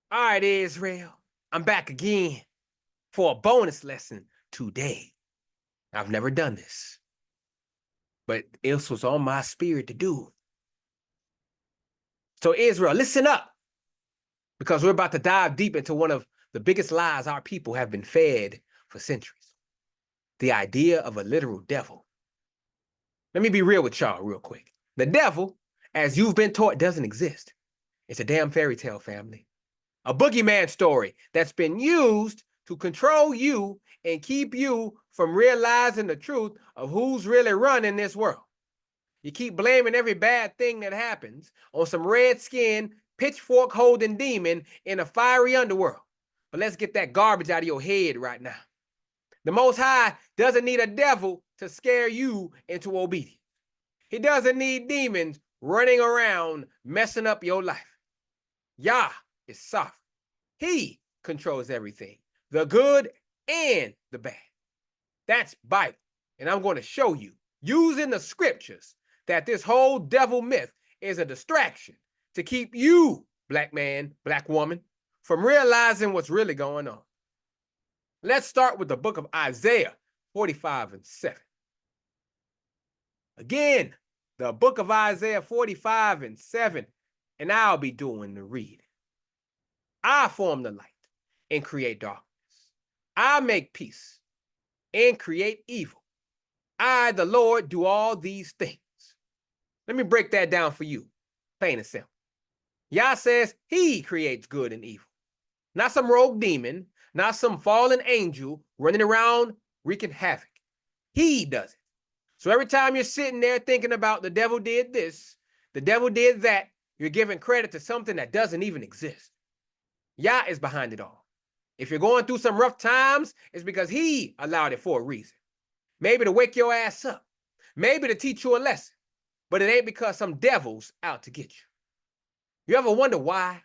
All right, Israel, I'm back again for a bonus lesson today. I've never done this, but this was on my spirit to do. So, Israel, listen up, because we're about to dive deep into one of the biggest lies our people have been fed for centuries: the idea of a literal devil. Let me be real with y'all real quick. The devil, as you've been taught, doesn't exist. It's a damn fairy tale, family. A boogeyman story that's been used to control you and keep you from realizing the truth of who's really running this world. You keep blaming every bad thing that happens on some red-skinned, pitchfork-holding demon in a fiery underworld. But let's get that garbage out of your head right now. The Most High doesn't need a devil to scare you into obedience. He doesn't need demons running around messing up your life. Yah is sovereign. He controls everything, the good and the bad. That's Bible. And I'm going to show you, using the scriptures, that this whole devil myth is a distraction to keep you, black man, black woman, from realizing what's really going on. Let's start with the book of Isaiah 45 and 7. Again, the book of Isaiah 45 and 7, and I'll be doing the reading. I form the light and create darkness. I make peace and create evil. I, the Lord, do all these things. Let me break that down for you, plain and simple. Yah says he creates good and evil. Not some rogue demon, not some fallen angel running around wreaking havoc. He does it. So every time you're sitting there thinking about the devil did this, the devil did that, you're giving credit to something that doesn't even exist. Yah is behind it all. If you're going through some rough times, it's because he allowed it for a reason. Maybe to wake your ass up. Maybe to teach you a lesson. But it ain't because some devil's out to get you. You ever wonder why?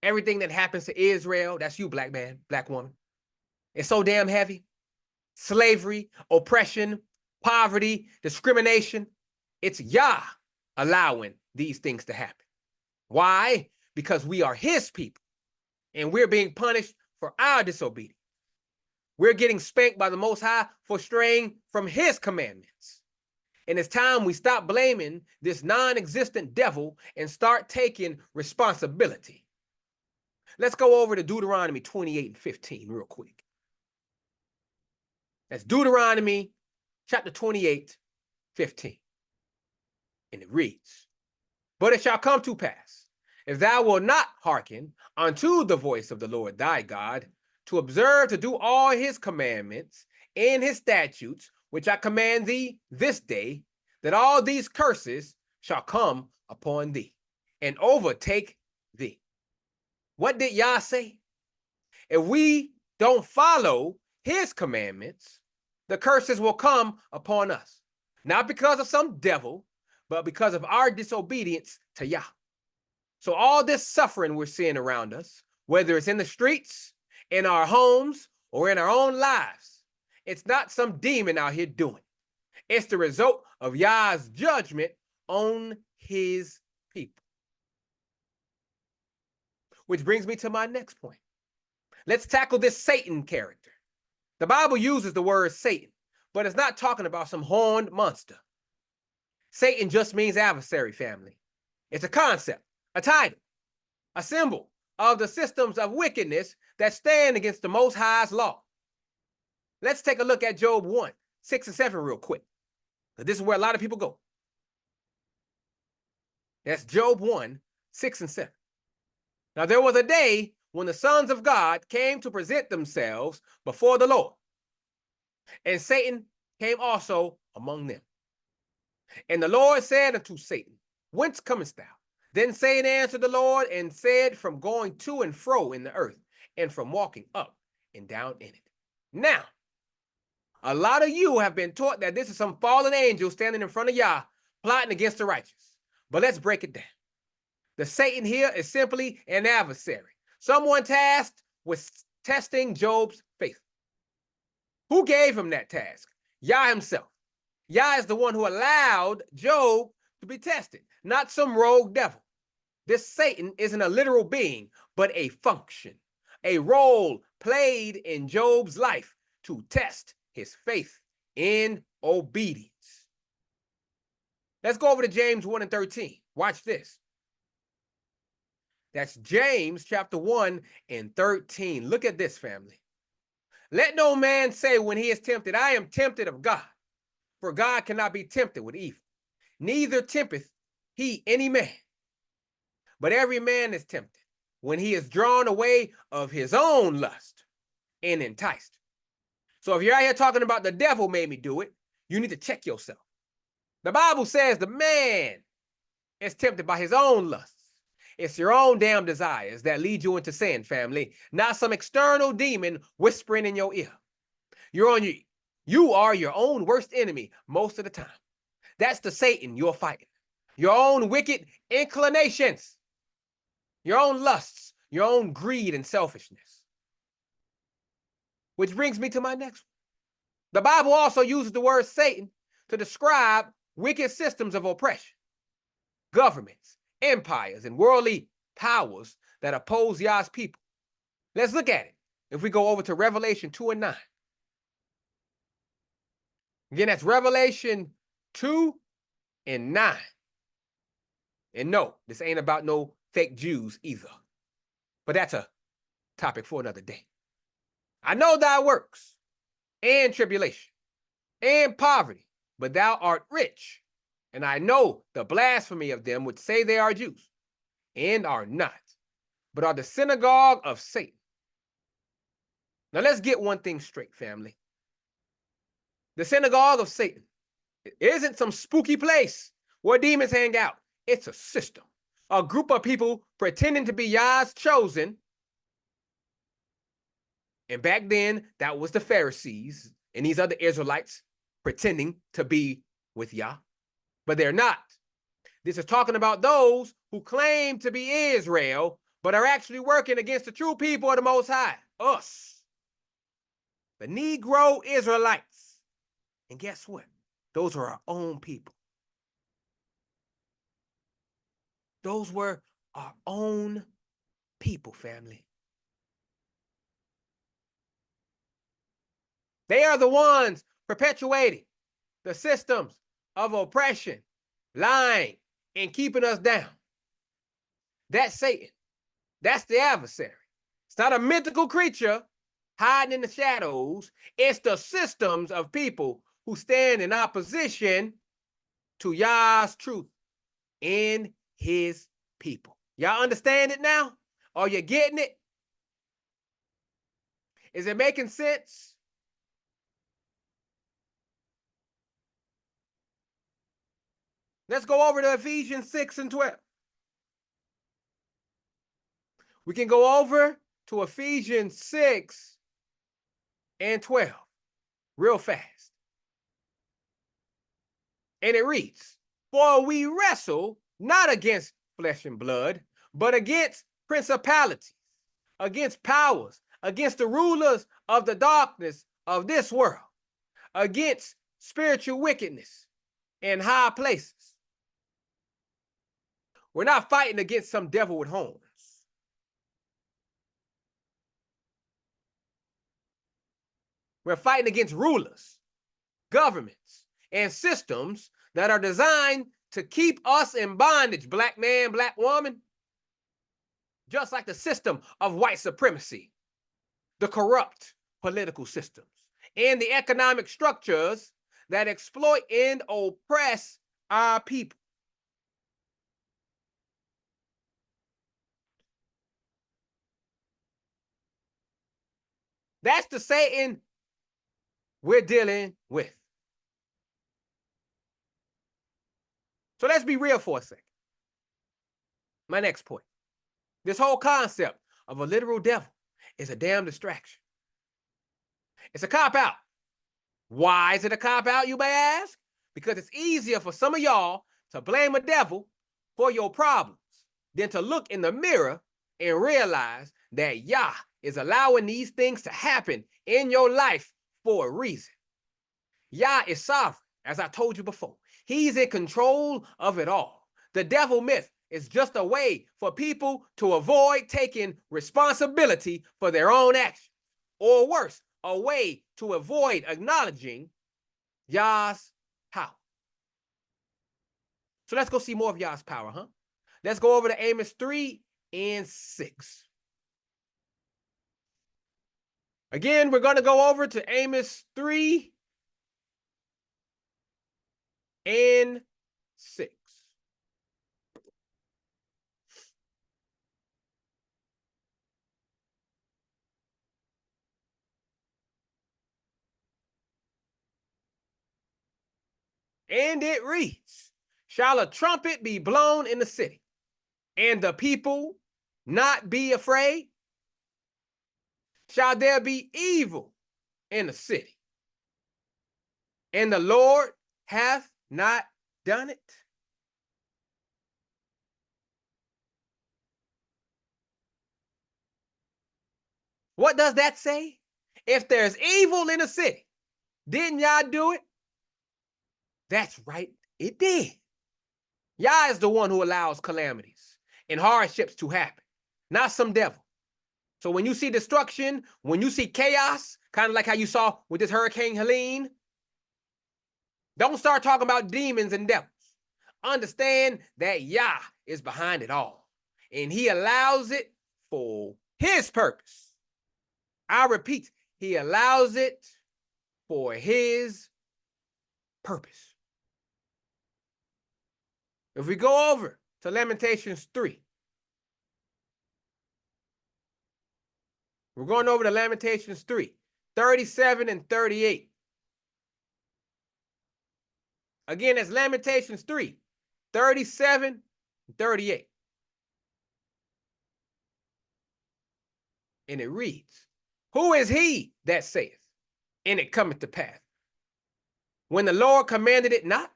Everything that happens to Israel, that's you, black man, black woman, it's so damn heavy. Slavery, oppression, poverty, discrimination. It's Yah allowing these things to happen. Why? Because we are his people, and we're being punished for our disobedience. We're getting spanked by the Most High for straying from his commandments. And it's time we stop blaming this non-existent devil and start taking responsibility. Let's go over to Deuteronomy 28 and 15 real quick. That's Deuteronomy chapter 28, 15. And it reads, "But it shall come to pass, if thou wilt not hearken unto the voice of the Lord thy God, to observe to do all his commandments and his statutes, which I command thee this day, that all these curses shall come upon thee and overtake thee." What did Yah say? If we don't follow his commandments, the curses will come upon us. Not because of some devil, but because of our disobedience to Yah. So all this suffering we're seeing around us, whether it's in the streets, in our homes, or in our own lives, it's not some demon out here doing it. It's the result of Yah's judgment on his people. Which brings me to my next point. Let's tackle this Satan character. The Bible uses the word Satan, but it's not talking about some horned monster. Satan just means adversary, family. It's a concept, a title, a symbol of the systems of wickedness that stand against the Most High's law. Let's take a look at Job 1, 6 and 7 real quick. This is where a lot of people go. That's Job 1, 6 and 7. Now there was a day when the sons of God came to present themselves before the Lord, and Satan came also among them. And the Lord said unto Satan, "Whence comest thou?" Then Satan answered the Lord and said, "From going to and fro in the earth, and from walking up and down in it." Now, a lot of you have been taught that this is some fallen angel standing in front of Yah, plotting against the righteous. But let's break it down. The Satan here is simply an adversary, someone tasked with testing Job's faith. Who gave him that task? Yah himself. Yah is the one who allowed Job to be tested, not some rogue devil. This Satan isn't a literal being, but a function, a role played in Job's life to test his faith in obedience. Let's go over to James 1 and 13. Watch this. That's James chapter 1 and 13. Look at this, family. Let no man say when he is tempted, I am tempted of God. For God cannot be tempted with evil, neither tempteth he any man. But every man is tempted when he is drawn away of his own lust and enticed. So if you're out here talking about the devil made me do it, you need to check yourself. The Bible says the man is tempted by his own lusts. It's your own damn desires that lead you into sin, family, not some external demon whispering in your ear. You are your own worst enemy most of the time. That's the Satan you're fighting. Your own wicked inclinations, your own lusts, your own greed and selfishness. Which brings me to my next one. The Bible also uses the word Satan to describe wicked systems of oppression, governments, empires, and worldly powers that oppose Yah's people. Let's look at it. If we go over to Revelation 2 and 9. Again, that's Revelation 2 and 9. And no, this ain't about no fake Jews either. But that's a topic for another day. I know thy works, and tribulation, and poverty, but thou art rich. And I know the blasphemy of them which say they are Jews, and are not, but are the synagogue of Satan. Now let's get one thing straight, family. The synagogue of Satan isn't some spooky place where demons hang out. It's a system, a group of people pretending to be Yah's chosen. And back then, that was the Pharisees and these other Israelites pretending to be with Yah, but they're not. This is talking about those who claim to be Israel, but are actually working against the true people of the Most High, us, the Negro Israelites. And guess what? Those are our own people. Those were our own people, family. They are the ones perpetuating the systems of oppression, lying, and keeping us down. That's Satan. That's the adversary. It's not a mythical creature hiding in the shadows. It's the systems of people who stand in opposition to Yah's truth in his people. Y'all understand it now? Are you getting it? Is it making sense? Let's go over to Ephesians 6 and 12. We can go over to Ephesians 6 and 12 real fast. And it reads, for we wrestle not against flesh and blood, but against principalities, against powers, against the rulers of the darkness of this world, against spiritual wickedness in high places. We're not fighting against some devil with horns. We're fighting against rulers, governments, and systems that are designed to keep us in bondage, black man, black woman. Just like the system of white supremacy, the corrupt political systems, and the economic structures that exploit and oppress our people. That's the Satan we're dealing with. So let's be real for a second. My next point. This whole concept of a literal devil is a damn distraction. It's a cop-out. Why is it a cop-out, you may ask? Because it's easier for some of y'all to blame a devil for your problems than to look in the mirror and realize that Yah is allowing these things to happen in your life for a reason. Yah is sovereign, as I told you before. He's in control of it all. The devil myth is just a way for people to avoid taking responsibility for their own actions, or worse, a way to avoid acknowledging Yah's power. So let's go see more of Yah's power, huh? Let's go over to Amos 3 and 6. Again, we're going to go over to Amos 3 and 6. And it reads, shall a trumpet be blown in the city, and the people not be afraid? Shall there be evil in the city, and the Lord hath not done it? What does that say? If there's evil in the city, didn't Yah do it? That's right, it did. Yah is the one who allows calamities and hardships to happen, not some devil. So when you see destruction, when you see chaos, kind of like how you saw with this Hurricane Helene, don't start talking about demons and devils. Understand that Yah is behind it all, and he allows it for his purpose. I repeat, he allows it for his purpose. If we go over to Lamentations 3, we're going over to Lamentations 3, 37 and 38. Again, it's Lamentations 3, 37 and 38. And it reads, who is he that saith, and it cometh to pass, when the Lord commanded it not?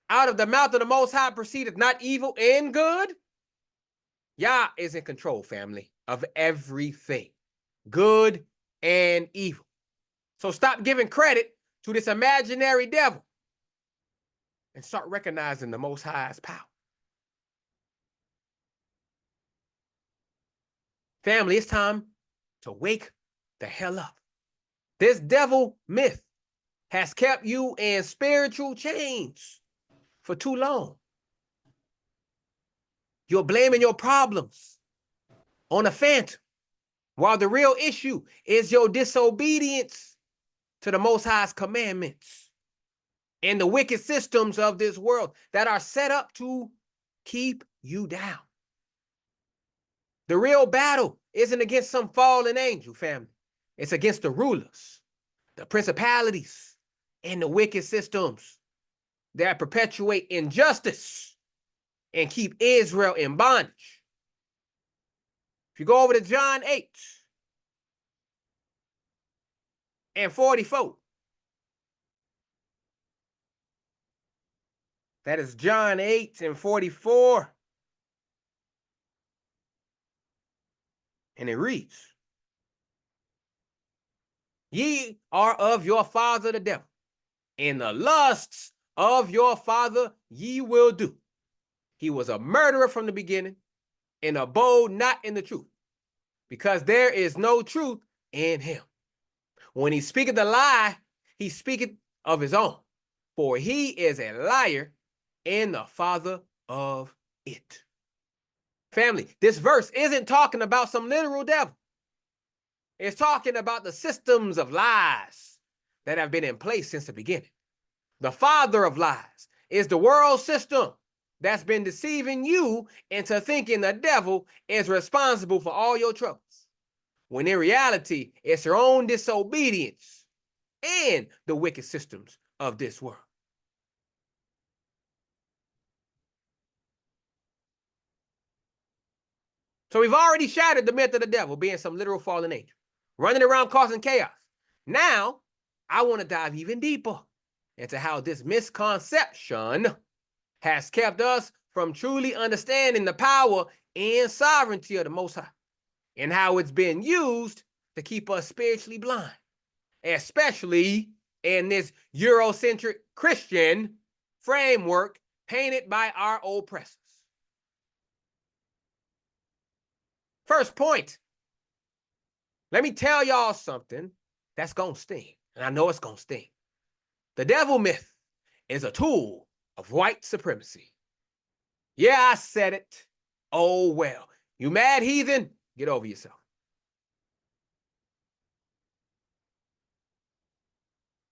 Out of the mouth of the Most High proceedeth not evil and good? Yah is in control, family, of everything, good and evil. So stop giving credit to this imaginary devil and start recognizing the Most High's power. Family, it's time to wake the hell up. This devil myth has kept you in spiritual chains for too long. You're blaming your problems on a phantom, while the real issue is your disobedience to the Most High's commandments and the wicked systems of this world that are set up to keep you down. The real battle isn't against some fallen angel, family. It's against the rulers, the principalities, and the wicked systems that perpetuate injustice and keep Israel in bondage. If you go over to John 8 and 44, that is John 8 and 44. And it reads, ye are of your father the devil, and the lusts of your father ye will do. He was a murderer from the beginning, and abode not in the truth, because there is no truth in him. When he speaketh a lie, he speaketh of his own, for he is a liar and the father of it. Family, this verse isn't talking about some literal devil. It's talking about the systems of lies that have been in place since the beginning. The father of lies is the world system that's been deceiving you into thinking the devil is responsible for all your troubles, when in reality, it's your own disobedience and the wicked systems of this world. So we've already shattered the myth of the devil being some literal fallen angel, running around causing chaos. Now, I want to dive even deeper into how this misconception has kept us from truly understanding the power and sovereignty of the Most High, and how it's been used to keep us spiritually blind, especially in this Eurocentric Christian framework painted by our oppressors. First point, let me tell y'all something that's going to sting. And I know it's going to sting. The devil myth is a tool of white supremacy. Yeah, I said it. Oh, well. You mad heathen? Get over yourself.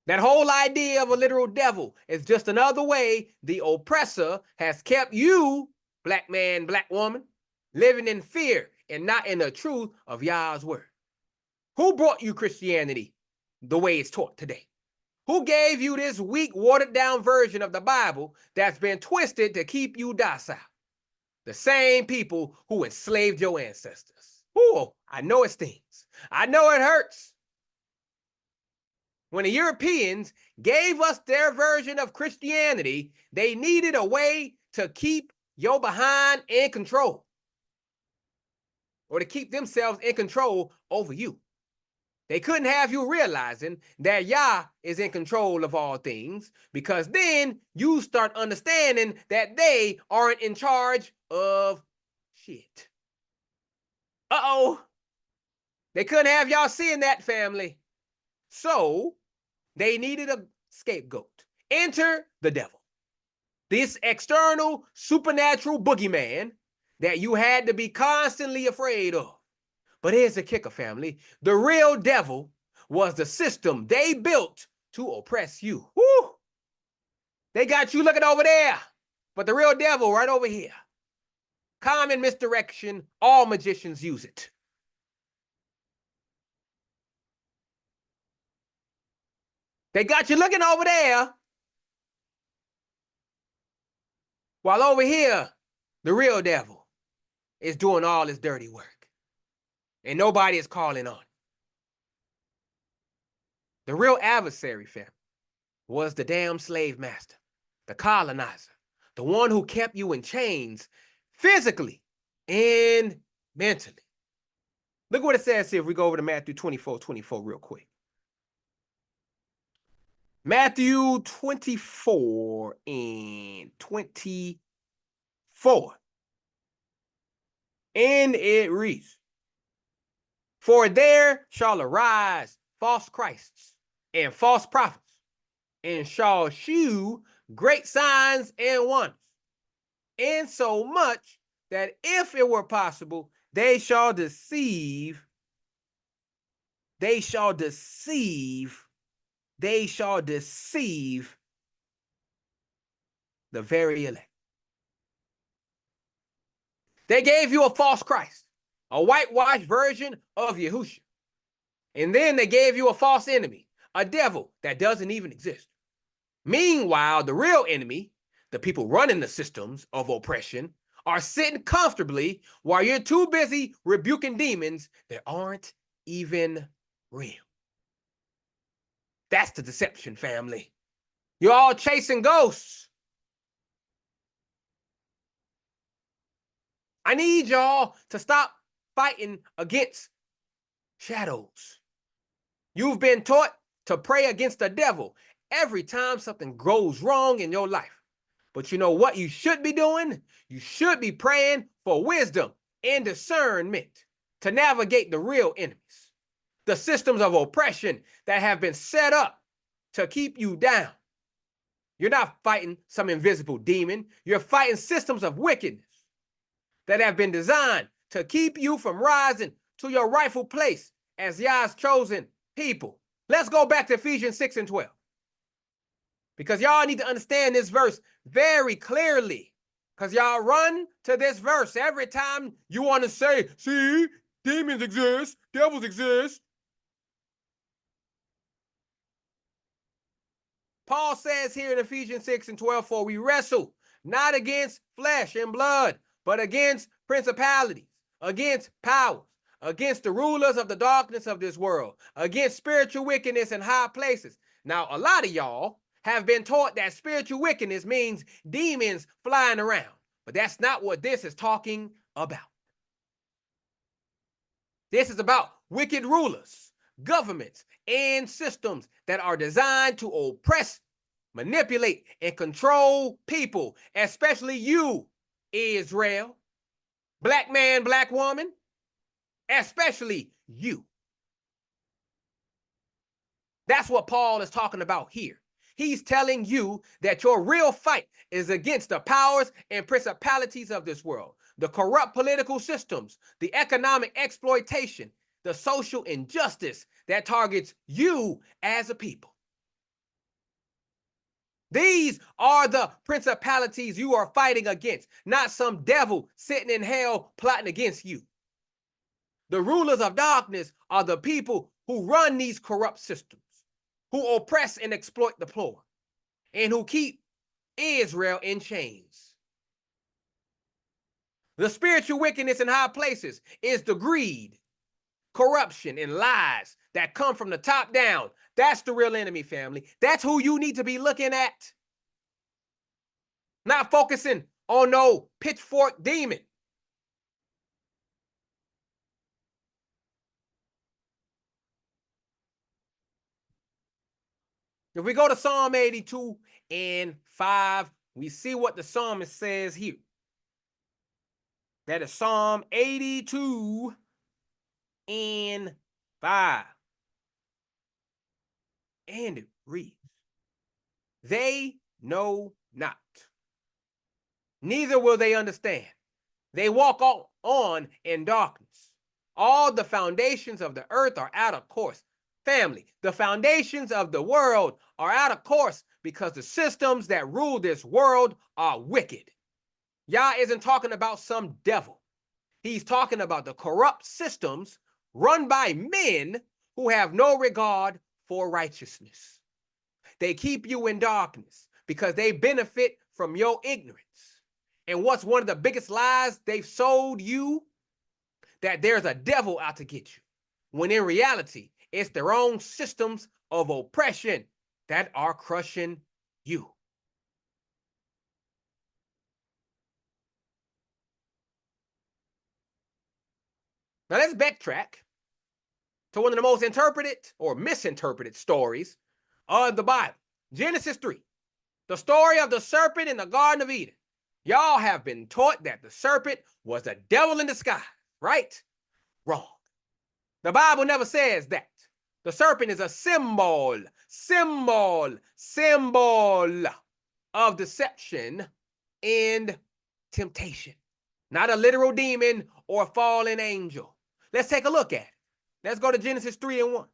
That whole idea of a literal devil is just another way the oppressor has kept you, black man, black woman, living in fear and not in the truth of Yah's word. Who brought you Christianity the way it's taught today? Who gave you this weak, watered-down version of the Bible that's been twisted to keep you docile? The same people who enslaved your ancestors. Ooh, I know it stings. I know it hurts. When the Europeans gave us their version of Christianity, they needed a way to keep your behind in control, or to keep themselves in control over you. They couldn't have you realizing that Yah is in control of all things, because then you start understanding that they aren't in charge of shit. Uh-oh. They couldn't have y'all seeing that, family. So they needed a scapegoat. Enter the devil. This external supernatural boogeyman that you had to be constantly afraid of. But here's the kicker, family. The real devil was the system they built to oppress you. Woo! They got you looking over there, but the real devil right over here. Common misdirection, all magicians use it. They got you looking over there, while over here, the real devil is doing all his dirty work. And nobody is calling on. The real adversary, family, was the damn slave master, the colonizer, the one who kept you in chains physically and mentally. Look what it says here if we go over to Matthew 24:24 real quick. Matthew 24:24. And it reads, "For there shall arise false Christs and false prophets, and shall shew great signs and wonders, insomuch that if it were possible, they shall deceive the very elect." They gave you a false Christ, a whitewashed version of Yahushua. And then they gave you a false enemy, a devil that doesn't even exist. Meanwhile, the real enemy, the people running the systems of oppression, are sitting comfortably while you're too busy rebuking demons that aren't even real. That's the deception, family. You're all chasing ghosts. I need y'all to stop fighting against shadows. You've been taught to pray against the devil every time something goes wrong in your life. But you know what you should be doing? You should be praying for wisdom and discernment to navigate the real enemies, the systems of oppression that have been set up to keep you down. You're not fighting some invisible demon. You're fighting systems of wickedness that have been designed to keep you from rising to your rightful place as Yah's chosen people. Let's go back to Ephesians 6:12. Because y'all need to understand this verse very clearly. Because y'all run to this verse every time you want to say, see, demons exist, devils exist. Paul says here in Ephesians 6:12, "For we wrestle not against flesh and blood, but against principalities, against powers, against the rulers of the darkness of this world, against spiritual wickedness in high places." Now, a lot of y'all have been taught that spiritual wickedness means demons flying around, but that's not what this is talking about. This is about wicked rulers, governments, and systems that are designed to oppress, manipulate, and control people, especially you, Israel. Black man, black woman, especially you. That's what Paul is talking about here. He's telling you that your real fight is against the powers and principalities of this world, the corrupt political systems, the economic exploitation, the social injustice that targets you as a people. These are the principalities you are fighting against, not some devil sitting in hell plotting against you. The rulers of darkness are the people who run these corrupt systems, who oppress and exploit the poor, and who keep Israel in chains. The spiritual wickedness in high places is the greed, corruption, and lies that come from the top down. That's the real enemy, family. That's who you need to be looking at. Not focusing on no pitchfork demon. If we go to Psalm 82 and 5, we see what the psalmist says here. That is Psalm 82 and 5. And it reads, "They know not, neither will they understand. They walk on in darkness. All the foundations of the earth are out of course." Family, the foundations of the world are out of course because the systems that rule this world are wicked. Yah isn't talking about some devil. He's talking about the corrupt systems run by men who have no regard for righteousness. They keep you in darkness because they benefit from your ignorance. And what's one of the biggest lies they've sold you? That there's a devil out to get you. When in reality, it's their own systems of oppression that are crushing you. Now let's backtrack to one of the most interpreted or misinterpreted stories of the Bible. Genesis 3, the story of the serpent in the Garden of Eden. Y'all have been taught that the serpent was the devil in disguise, right? Wrong. The Bible never says that. The serpent is a symbol of deception and temptation, not a literal demon or fallen angel. Let's take a look at it. Let's go to Genesis 3 and 1.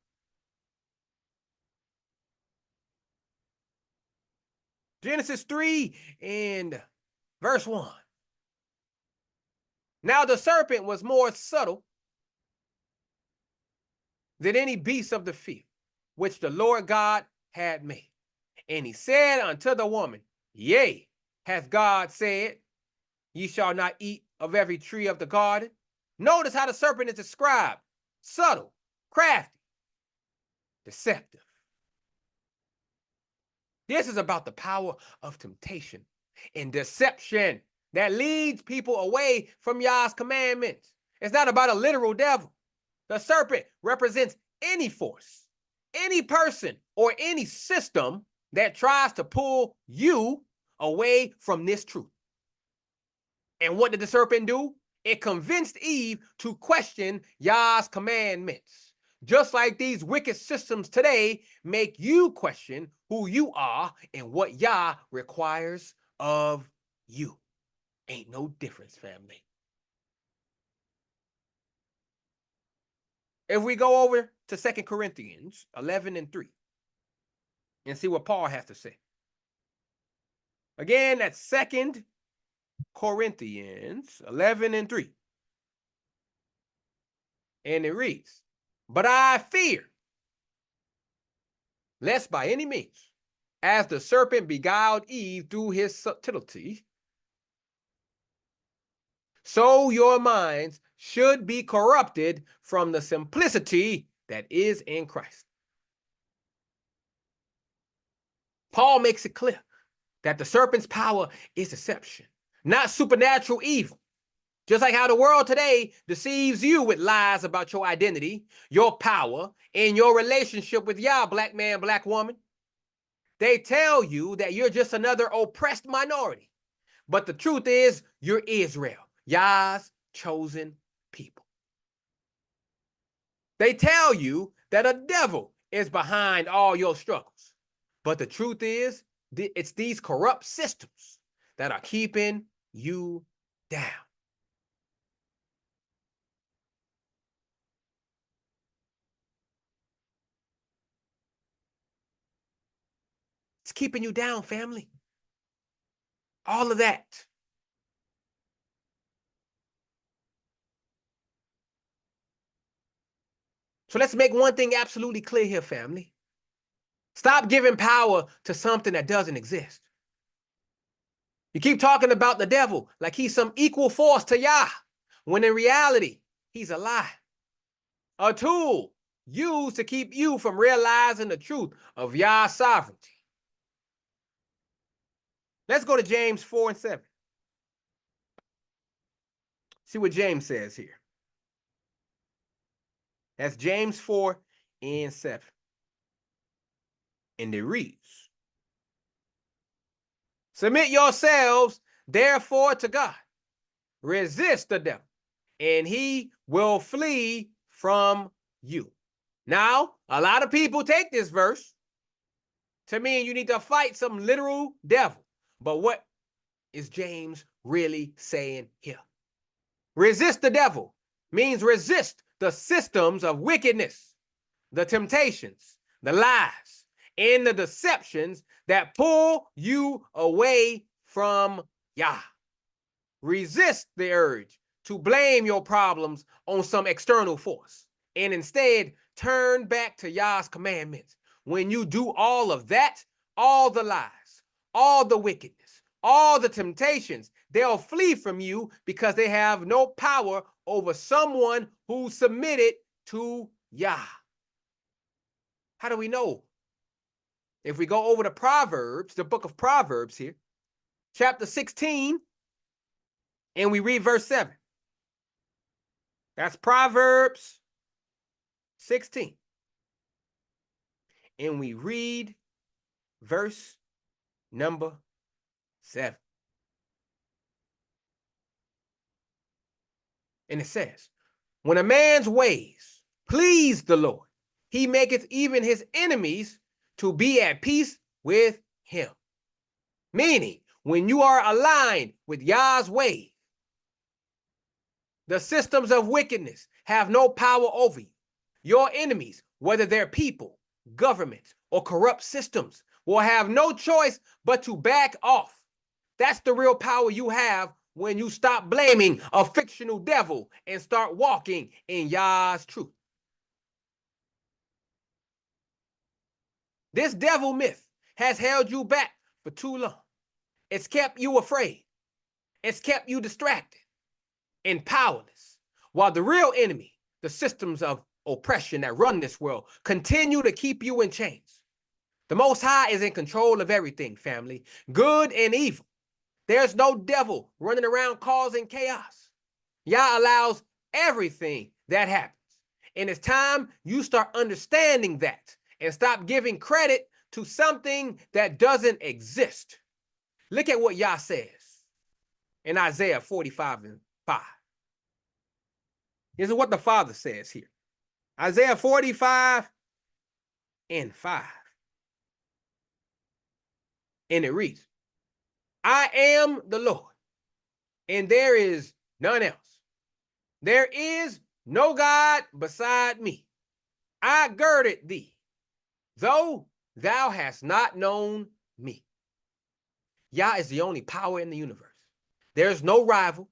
Genesis 3 and verse 1. Now the serpent was more subtle than any beast of the field, which the Lord God had made. And he said unto the woman, Yea, hath God said, Ye shall not eat of every tree of the garden? Notice how the serpent is described: subtle, crafty, deceptive. This is about the power of temptation and deception that leads people away from Yah's commandments. It's not about a literal devil. The serpent represents any force, any person, or any system that tries to pull you away from this truth. And what did the serpent do? It convinced Eve to question Yah's commandments. Just like these wicked systems today make you question who you are and what Yah requires of you. Ain't no difference, family. If we go over to 2 Corinthians 11 and 3 and see what Paul has to say. Again, that's 2 Corinthians 11 and 3. And it reads, But I fear, lest by any means, as the serpent beguiled Eve through his subtlety, so your minds should be corrupted from the simplicity that is in Christ. Paul makes it clear that the serpent's power is deception, not supernatural evil. Just like how the world today deceives you with lies about your identity, your power, and your relationship with Yah, black man, black woman. They tell you that you're just another oppressed minority. But the truth is, you're Israel, Yah's chosen people. They tell you that a devil is behind all your struggles. But the truth is, it's these corrupt systems that are keeping you down. It's keeping you down, family. All of that. So let's make one thing absolutely clear here, family. Stop giving power to something that doesn't exist. You keep talking about the devil like he's some equal force to Yah, when in reality, he's a lie. A tool used to keep you from realizing the truth of Yah's sovereignty. Let's go to James 4 and 7. See what James says here. That's James 4 and 7. And it reads, submit yourselves, therefore, to God. Resist the devil, and he will flee from you. Now, a lot of people take this verse to mean you need to fight some literal devil. But what is James really saying here? Resist the devil means resist the systems of wickedness, the temptations, the lies, and the deceptions that pull you away from Yah. Resist the urge to blame your problems on some external force and instead turn back to Yah's commandments. When you do all of that, all the lies, all the wickedness, all the temptations, they'll flee from you because they have no power over someone who submitted to Yah. How do we know? If we go over to Proverbs, the book of Proverbs here, chapter 16, and we read verse 7. That's Proverbs 16. And we read verse number 7. And it says, when a man's ways please the Lord, he maketh even his enemies to be at peace with him. Meaning, when you are aligned with Yah's ways, the systems of wickedness have no power over you. Your enemies, whether they're people, governments, or corrupt systems, will have no choice but to back off. That's the real power you have when you stop blaming a fictional devil and start walking in Yah's truth. This devil myth has held you back for too long. It's kept you afraid. It's kept you distracted and powerless, while the real enemy, the systems of oppression that run this world, continue to keep you in chains. The Most High is in control of everything, family, good and evil. There's no devil running around causing chaos. Yah allows everything that happens. And it's time you start understanding that and stop giving credit to something that doesn't exist. Look at what Yah says in Isaiah 45 and 5. This is what the Father says here. Isaiah 45 and 5. And it reads, I am the Lord, and there is none else. There is no God beside me. I girded thee, though thou hast not known me. Yah is the only power in the universe. There's no rival,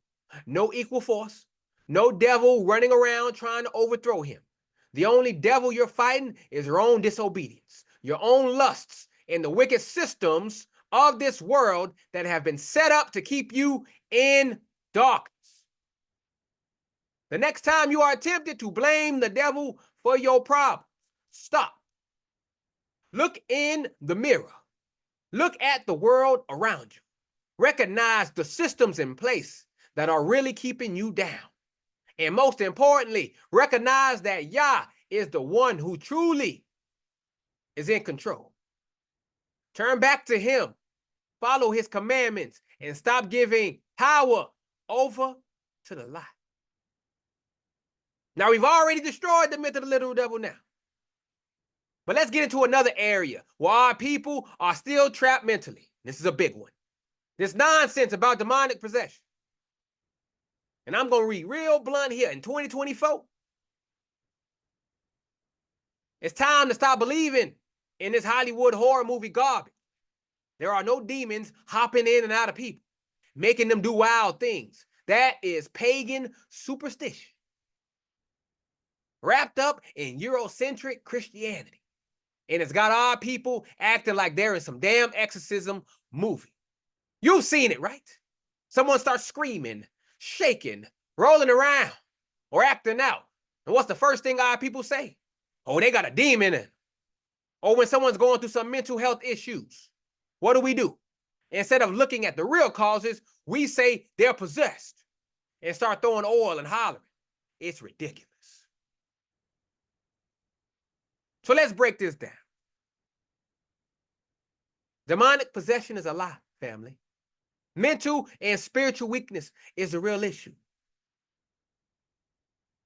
no equal force, no devil running around trying to overthrow him. The only devil you're fighting is your own disobedience, your own lusts, and the wicked systems of this world that have been set up to keep you in darkness. The next time you are tempted to blame the devil for your problems, stop. Look in the mirror. Look at the world around you. Recognize the systems in place that are really keeping you down. And most importantly, recognize that Yah is the one who truly is in control. Turn back to him, follow his commandments, and stop giving power over to the lie. Now, we've already destroyed the myth of the literal devil now. But let's get into another area where our people are still trapped mentally. This is a big one. This nonsense about demonic possession. And I'm going to read real blunt here. In 2024, it's time to stop believing in this Hollywood horror movie garbage. There are no demons hopping in and out of people, making them do wild things. That is pagan superstition, wrapped up in Eurocentric Christianity. And it's got our people acting like they're in some damn exorcism movie. You've seen it, right? Someone starts screaming, shaking, rolling around, or acting out. And what's the first thing our people say? Oh, they got a demon in them. Or when someone's going through some mental health issues, what do? Instead of looking at the real causes, we say they're possessed and start throwing oil and hollering. It's ridiculous. So let's break this down. Demonic possession is a lie, family. Mental and spiritual weakness is a real issue.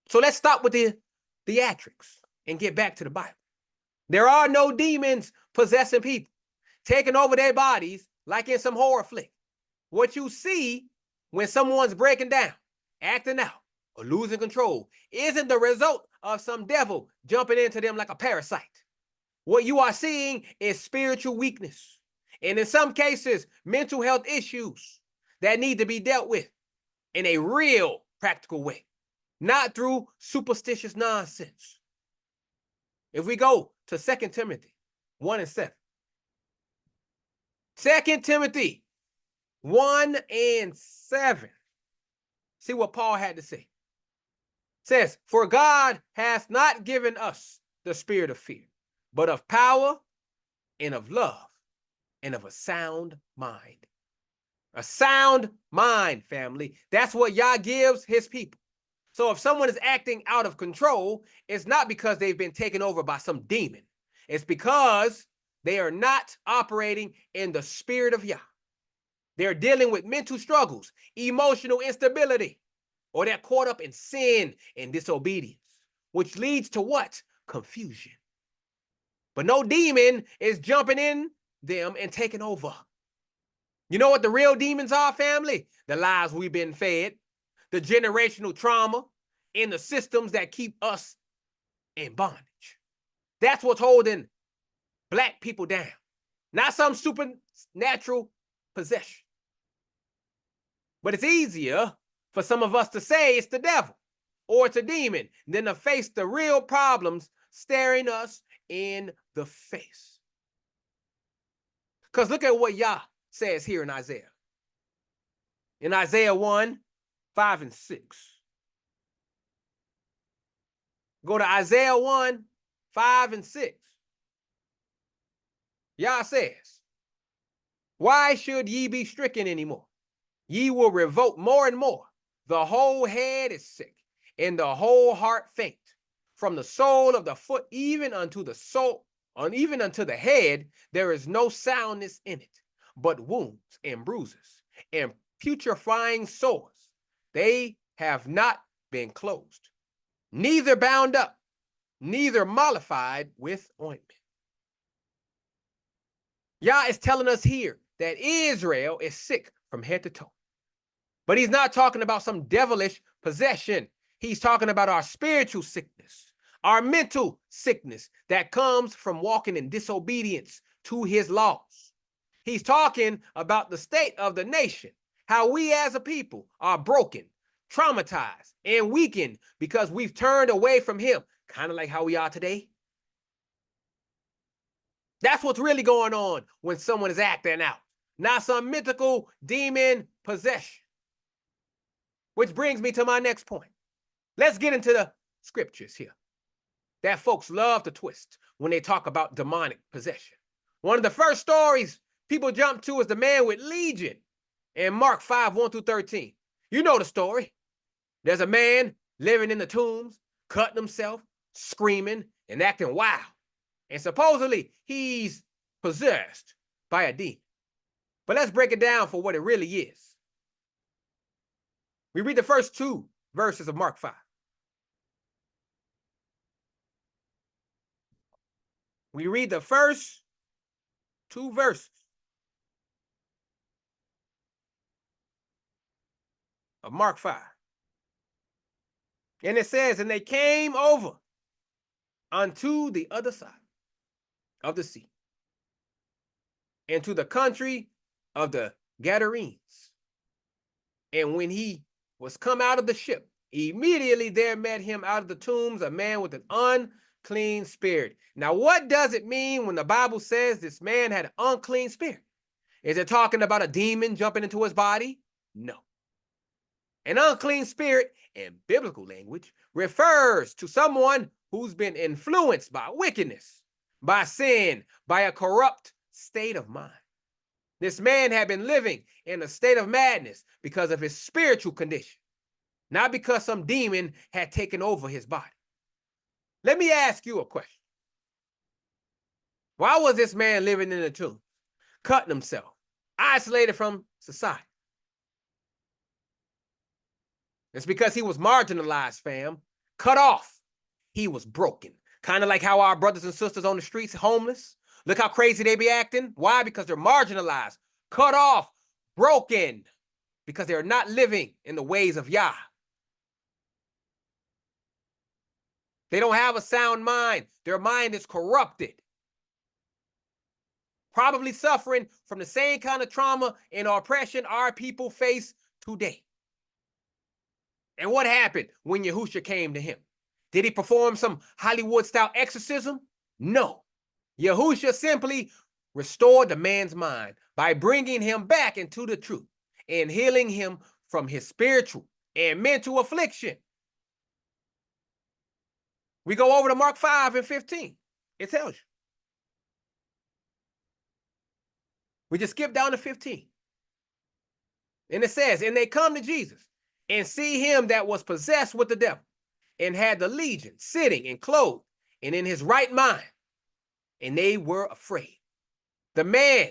So let's stop with the theatrics and get back to the Bible. There are no demons possessing people, taking over their bodies like in some horror flick. What you see when someone's breaking down, acting out, or losing control isn't the result of some devil jumping into them like a parasite. What you are seeing is spiritual weakness, and in some cases, mental health issues that need to be dealt with in a real practical way, not through superstitious nonsense. If we go to 2 Timothy 1:7. 2 Timothy 1:7. See what Paul had to say. It says, "For God hath not given us the spirit of fear, but of power and of love and of a sound mind." A sound mind, family. That's what Yah gives his people. So if someone is acting out of control, it's not because they've been taken over by some demon. It's because they are not operating in the spirit of Yah. They're dealing with mental struggles, emotional instability, or they're caught up in sin and disobedience, which leads to what? Confusion. But no demon is jumping in them and taking over. You know what the real demons are, family? The lies we've been fed, the generational trauma, and the systems that keep us in bondage. That's what's holding Black people down, not some supernatural possession. But it's easier for some of us to say it's the devil or it's a demon than to face the real problems staring us in the face. Because look at what Yah says here in Isaiah. In Isaiah 1:5-6. Go to Isaiah 1:5-6. Yah says, "Why should ye be stricken anymore? Ye will revolt more and more. The whole head is sick, and the whole heart faint. From the sole of the foot even unto the soul, even unto the head, there is no soundness in it, but wounds and bruises, and putrefying sores. They have not been closed, neither bound up, neither mollified with ointment." Yah is telling us here that Israel is sick from head to toe. But he's not talking about some devilish possession. He's talking about our spiritual sickness, our mental sickness that comes from walking in disobedience to his laws. He's talking about the state of the nation, how we as a people are broken, traumatized, and weakened because we've turned away from him, kind of like how we are today. That's what's really going on when someone is acting out, not some mythical demon possession. Which brings me to my next point. Let's get into the scriptures here that folks love to twist when they talk about demonic possession. One of the first stories people jump to is the man with legion in Mark 5:1-13. You know the story. There's a man living in the tombs, cutting himself, screaming, and acting wild. And supposedly he's possessed by a demon. But let's break it down for what it really is. We read the first 2 verses of Mark 5. We read the first 2 verses of Mark 5. And it says, and they came over unto the other side of the sea, into the country of the Gadarenes. And when he was come out of the ship, immediately there met him out of the tombs a man with an unclean spirit. Now, what does it mean when the Bible says this man had an unclean spirit? Is it talking about a demon jumping into his body? No. An unclean spirit, in biblical language, refers to someone who's been influenced by wickedness, by sin, by a corrupt state of mind. This man had been living in a state of madness because of his spiritual condition, not because some demon had taken over his body. Let me ask you a question. Why was this man living in a tomb, cutting himself, isolated from society? It's because he was marginalized, fam, cut off. He was broken. Kind of like how our brothers and sisters on the streets, homeless. Look how crazy they be acting. Why? Because they're marginalized, cut off, broken, because they're not living in the ways of Yah. They don't have a sound mind. Their mind is corrupted. Probably suffering from the same kind of trauma and oppression our people face today. And what happened when Yahusha came to him? Did he perform some Hollywood-style exorcism? No. Yahusha simply restored the man's mind by bringing him back into the truth and healing him from his spiritual and mental affliction. We go over to Mark 5 and 15. It tells you. We just skip down to 15. And it says, and they come to Jesus and see him that was possessed with the devil and had the legion sitting and clothed and in his right mind. And they were afraid. The man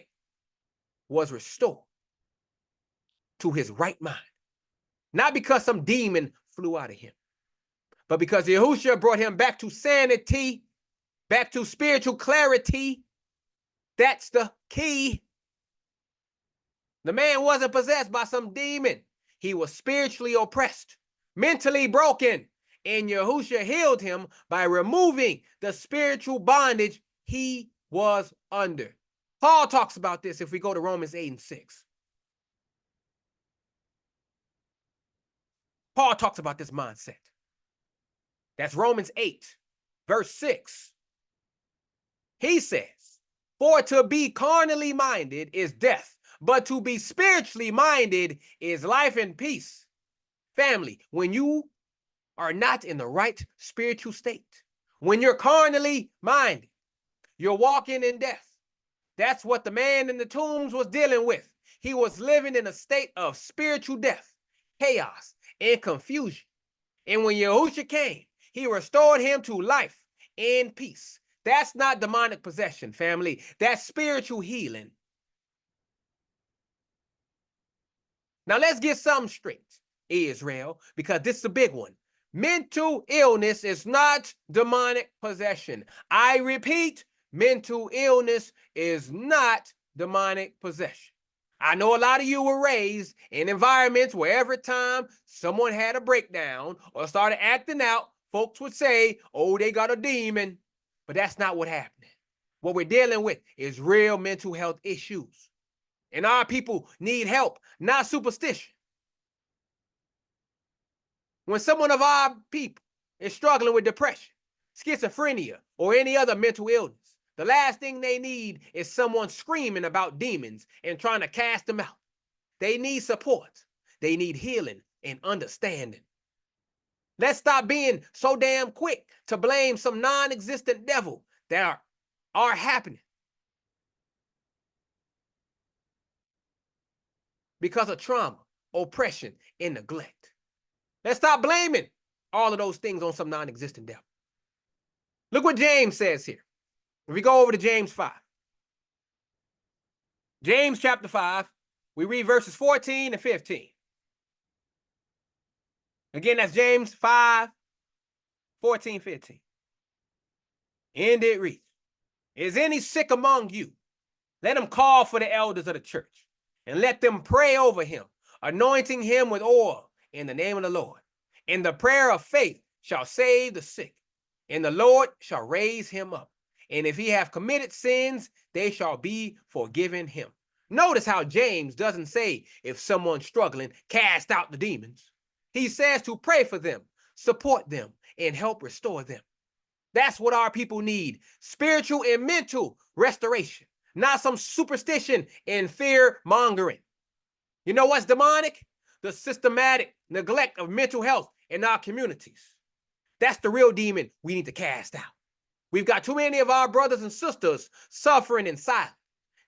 was restored to his right mind. Not because some demon flew out of him, but because Yahushua brought him back to sanity, back to spiritual clarity. That's the key. The man wasn't possessed by some demon. He was spiritually oppressed, mentally broken, and Yahushua healed him by removing the spiritual bondage he was under. Paul talks about this if we go to Romans 8 and 6. Paul talks about this mindset. That's Romans 8, verse 6. He says, for to be carnally minded is death, but to be spiritually minded is life and peace. Family, when you are not in the right spiritual state, when you're carnally minded, you're walking in death. That's what the man in the tombs was dealing with. He was living in a state of spiritual death, chaos, and confusion. And when Yahushua came, he restored him to life and peace. That's not demonic possession, family. That's spiritual healing. Now let's get something straight, Israel, because this is a big one. Mental illness is not demonic possession. I repeat, mental illness is not demonic possession. I know a lot of you were raised in environments where every time someone had a breakdown or started acting out, folks would say, oh, they got a demon. But that's not what happened. What we're dealing with is real mental health issues. And our people need help, not superstition. When someone of our people is struggling with depression, schizophrenia, or any other mental illness, the last thing they need is someone screaming about demons and trying to cast them out. They need support. They need healing and understanding. Let's stop being so damn quick to blame some non-existent devil that are happening because of trauma, oppression, and neglect. Let's stop blaming all of those things on some non-existent devil. Look what James says here. If we go over to James 5. James chapter 5, we read verses 14 and 15. Again, that's James 5, 14, 15. And it reads, Is any sick among you? Let him call for the elders of the church and let them pray over him, anointing him with oil in the name of the Lord. And the prayer of faith shall save the sick, and the Lord shall raise him up. And if he have committed sins, they shall be forgiven him. Notice how James doesn't say if someone's struggling, cast out the demons. He says to pray for them, support them, and help restore them. That's what our people need, spiritual and mental restoration, not some superstition and fear mongering. You know what's demonic? The systematic neglect of mental health in our communities. That's the real demon we need to cast out. We've got too many of our brothers and sisters suffering in silence,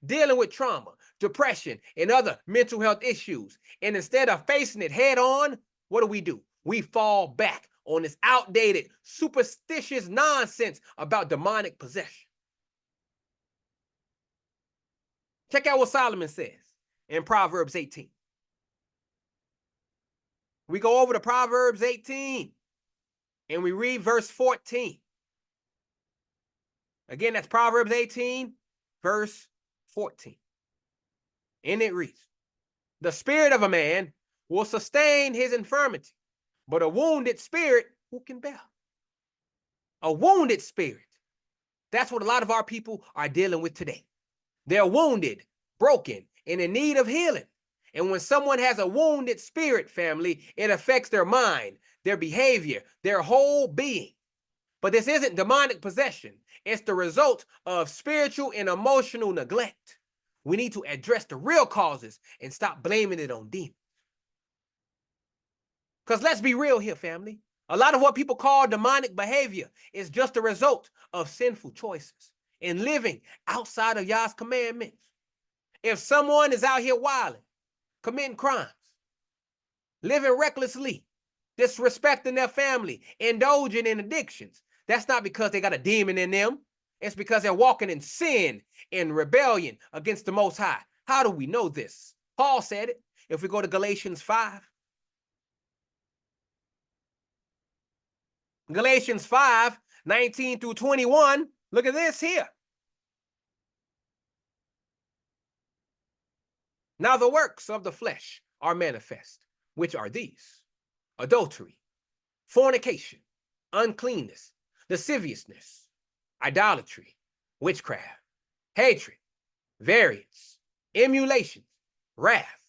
dealing with trauma, depression, and other mental health issues. And instead of facing it head on, what do? We fall back on this outdated, superstitious nonsense about demonic possession. Check out what Solomon says in Proverbs 18. We go over to Proverbs 18 and we read verse 14. Again, that's Proverbs 18, verse 14. And it reads, the spirit of a man will sustain his infirmity, but a wounded spirit, who can bear? A wounded spirit. That's what a lot of our people are dealing with today. They're wounded, broken, and in need of healing. And when someone has a wounded spirit, family, it affects their mind, their behavior, their whole being. But this isn't demonic possession. It's the result of spiritual and emotional neglect. We need to address the real causes and stop blaming it on demons. Because let's be real here, family. A lot of what people call demonic behavior is just a result of sinful choices and living outside of Yah's commandments. If someone is out here wilding, committing crimes, living recklessly, disrespecting their family, indulging in addictions, that's not because they got a demon in them. It's because they're walking in sin and rebellion against the Most High. How do we know this? Paul said it. If we go to Galatians 5. Galatians 5, 19 through 21. Look at this here. Now the works of the flesh are manifest, which are these: adultery, fornication, uncleanness, lasciviousness, idolatry, witchcraft, hatred, variance, emulations, wrath,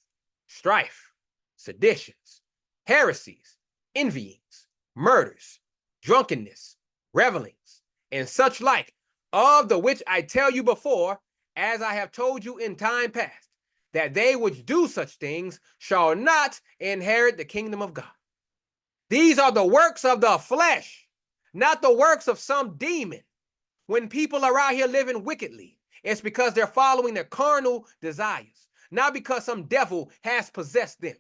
strife, seditions, heresies, envyings, murders, drunkenness, revelings, and such like, of the which I tell you before, as I have told you in time past, that they which do such things shall not inherit the kingdom of God. These are the works of the flesh, not the works of some demon. When people are out here living wickedly, it's because they're following their carnal desires, not because some devil has possessed them.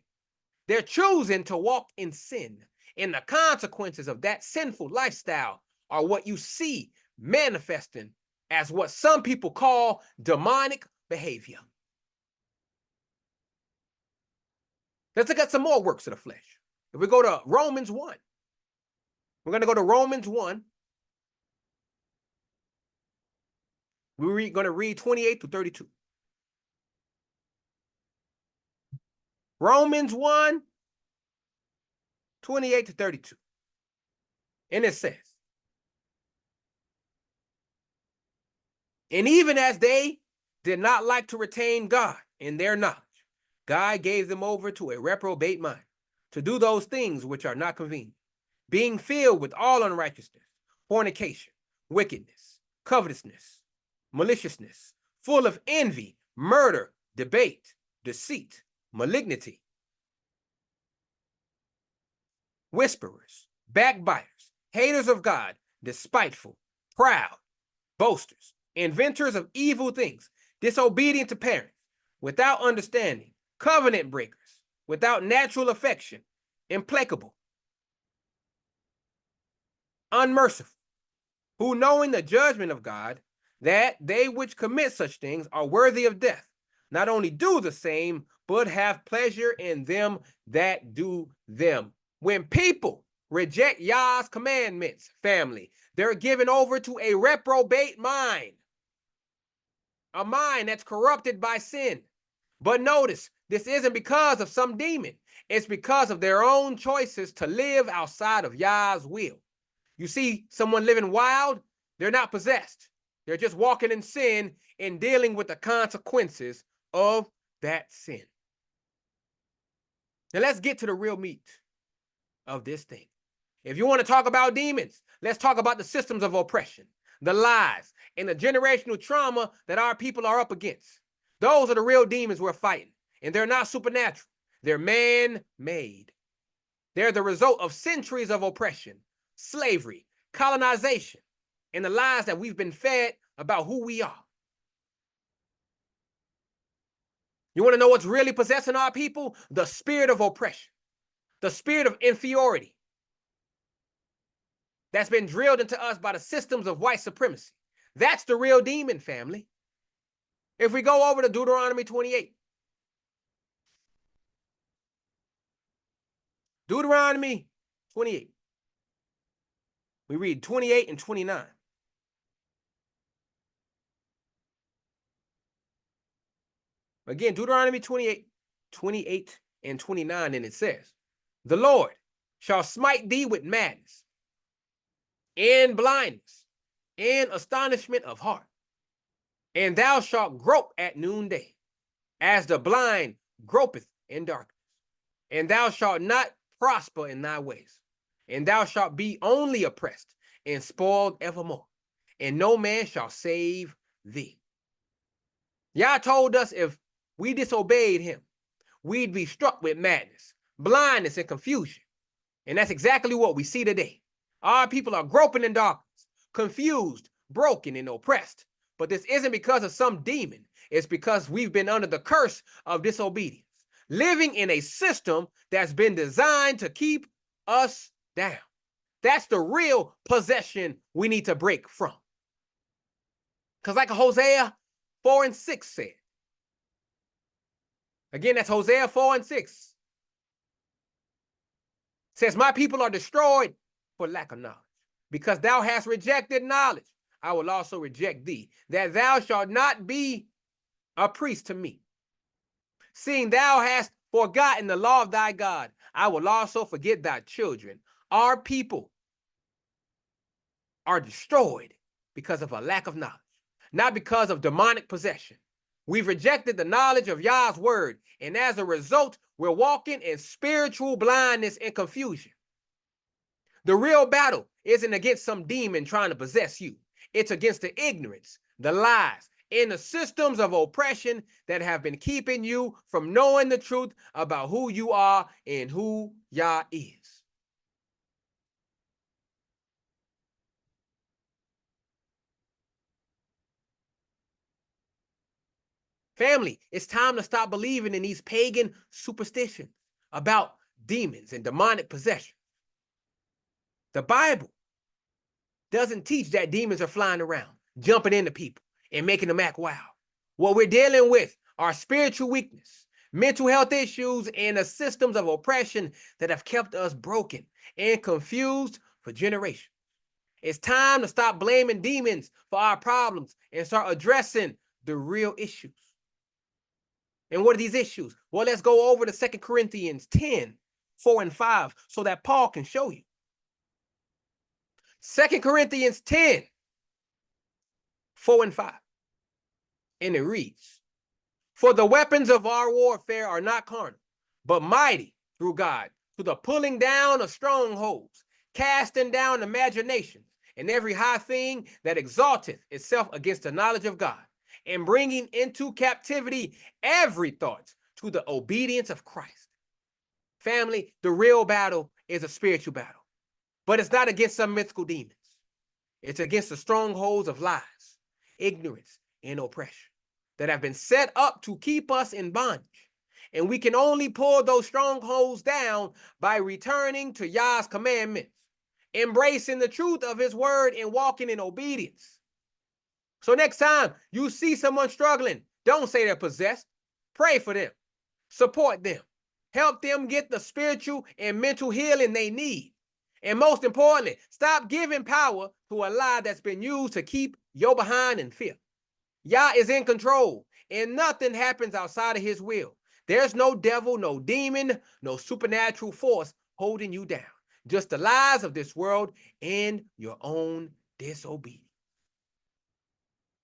They're choosing to walk in sin, and the consequences of that sinful lifestyle are what you see manifesting as what some people call demonic behavior. Let's look at some more works of the flesh. If we go to Romans 1, we're going to go to Romans 1. We're going to read 28 to 32. Romans 1, 28 to 32. And it says, and even as they did not like to retain God in their knowledge, God gave them over to a reprobate mind to do those things which are not convenient, being filled with all unrighteousness, fornication, wickedness, covetousness, maliciousness, full of envy, murder, debate, deceit, malignity, whisperers, backbiters, haters of God, despiteful, proud, boasters, inventors of evil things, disobedient to parents, without understanding, covenant breakers, without natural affection, implacable, unmerciful, who knowing the judgment of God, that they which commit such things are worthy of death, not only do the same, but have pleasure in them that do them. When people reject Yah's commandments, family, they're given over to a reprobate mind. a mind that's corrupted by sin. But notice, this isn't because of some demon. It's because of their own choices to live outside of Yah's will. You see someone living wild, they're not possessed. They're just walking in sin and dealing with the consequences of that sin. Now let's get to the real meat of this thing. If you want to talk about demons, let's talk about the systems of oppression, the lies, and the generational trauma that our people are up against. Those are the real demons we're fighting, and they're not supernatural. They're man-made. They're the result of centuries of oppression, slavery, colonization, and the lies that we've been fed about who we are. You want to know what's really possessing our people? The spirit of oppression, the spirit of inferiority that's been drilled into us by the systems of white supremacy. That's the real demon, family. If we go over to Deuteronomy 28, Deuteronomy 28, we read 28 and 29. Again, Deuteronomy 28, 28 and 29, and it says, "The Lord shall smite thee with madness and blindness and astonishment of heart, and thou shalt grope at noonday, as the blind gropeth in darkness. And thou shalt not prosper in thy ways, and thou shalt be only oppressed and spoiled evermore, and no man shall save thee." Yah told us if we disobeyed him, we'd be struck with madness, blindness, and confusion. And that's exactly what we see today. Our people are groping in darkness, confused, broken, and oppressed. But this isn't because of some demon. It's because we've been under the curse of disobedience, living in a system that's been designed to keep us down. That's the real possession we need to break from. Because like Hosea 4 and 6 said, again, that's Hosea 4 and 6, says, "My people are destroyed for lack of knowledge. Because thou hast rejected knowledge, I will also reject thee, that thou shalt not be a priest to me. Seeing thou hast forgotten the law of thy God, I will also forget thy children." Our people are destroyed because of a lack of knowledge, not because of demonic possession. We've rejected the knowledge of Yah's word, and as a result, we're walking in spiritual blindness and confusion. The real battle isn't against some demon trying to possess you. It's against the ignorance, the lies, and the systems of oppression that have been keeping you from knowing the truth about who you are and who Yah is. Family, it's time to stop believing in these pagan superstitions about demons and demonic possession. The Bible doesn't teach that demons are flying around, jumping into people, and making them act wild. What we're dealing with are spiritual weakness, mental health issues, and the systems of oppression that have kept us broken and confused for generations. It's time to stop blaming demons for our problems and start addressing the real issues. And what are these issues? Well, let's go over to 2 Corinthians 10, 4 and 5, so that Paul can show you. 2 Corinthians 10, 4 and 5. And it reads, "For the weapons of our warfare are not carnal, but mighty through God, to the pulling down of strongholds, casting down imaginations, and every high thing that exalteth itself against the knowledge of God, and bringing into captivity every thought to the obedience of Christ." Family, the real battle is a spiritual battle, but it's not against some mythical demons. It's against the strongholds of lies, ignorance, and oppression that have been set up to keep us in bondage. And we can only pull those strongholds down by returning to Yah's commandments, embracing the truth of his word, and walking in obedience. So next time you see someone struggling, don't say they're possessed. Pray for them. Support them. Help them get the spiritual and mental healing they need. And most importantly, stop giving power to a lie that's been used to keep your behind in fear. Yah is in control, and nothing happens outside of his will. There's no devil, no demon, no supernatural force holding you down. Just the lies of this world and your own disobedience.